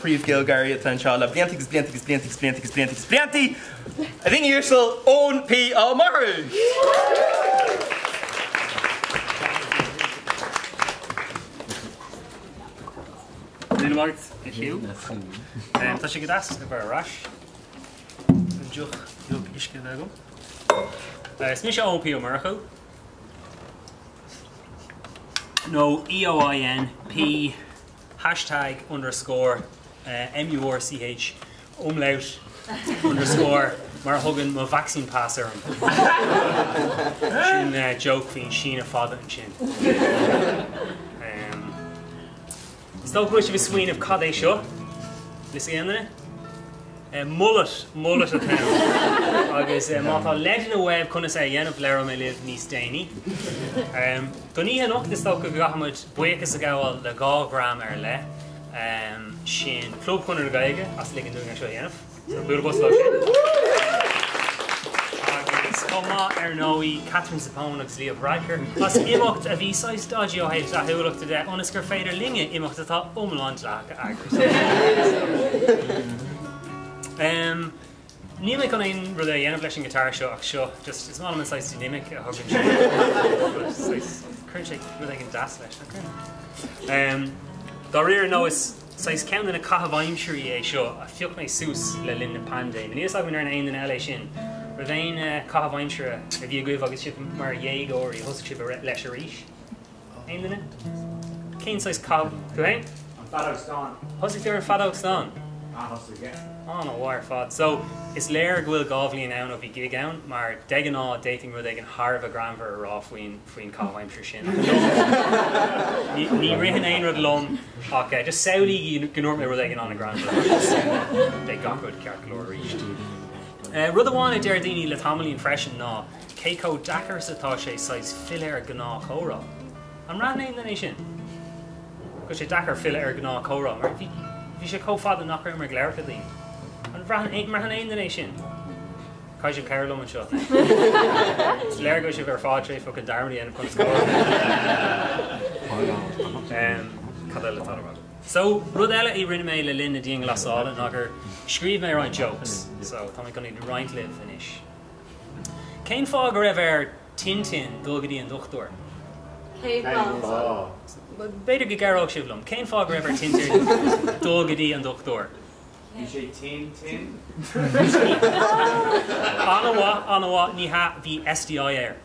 príomh GaelGÁIRÍ atá anseo le bliantí a bhíonn iarsail Eoin P. Ó Murchú. Dyn nhw'n Hugh. Ta si gydas efo'r arall. Jwch isgyd agw. Smith Eoin P. Ó Murchú. No, Eoin P hashtag underscore MURCH umlaut underscore mar hugan ma vaccine passer sin joke fin Sheena fada and chin. Stoke Bush of Sween of Cade Shaw. Listen again there. Mullet of town. I guess Martha legend away of Kunna say yen of Lero may live Nice Danny. Donny and up the stoke of Gahmud Buekas ago the Galgram erle. Shin Club Kunna Gaiga, as liking doing a show yen. So beautiful slow Coma Ernoi, Catherine Sapon, Leo Riker. As Imocht a V-size dodgy or heads that who looked at that on a fader linge, Imocht the top Umland like Agris. Nimic on in with a yen flashing guitar show, just a small size dynamic, a hugging show. Current shake where they can dash slash. The rear no is size count in a Cahavine Shuri show, a fuck my Seuss, Lelin the Pande. And here's like when they're in the LA shin. Revain Cahavine Shuri, if you go ship Mar Yeg or you host a ship a Lesherish. Ain't in it? Kane size Cav, go ahead. I'm Fado Stan. How's it there, Fado Stan? Oh no, wire fad. So it's Lair Gwil Govley now of gig down, mar Degan dating where they can harve a gram for a raw fween Cahavine Shuri shin. Ni rihin ein rud lum. Okay, just Saudi Gnorme where they get on a gram for they got good Carcalor reached. Rudhawana Derdini Latamali and Fresh and Na, Keiko Dakar Satashe size Filair Gna Kora. I'm ran in the nation. Because Dakar Filair Gna Kora. If you should co father knocker and glare to thee. And ran in the nation. Kaja Carolum and shot. It's Lergo should have fought trade fucking Darmody and put score. So, Rudella I rinne le lin ding lasal and knocker. Screeve me right jokes, so Tommy going to right live finish. Cain fog or ever Tintin, Dulgady and Doctor. Cain fog. Better get Garrow Shivlum. Cain fog or ever Tintin, Dulgady and Doctor. You say Tin? Anawa, ni ha the SDI air.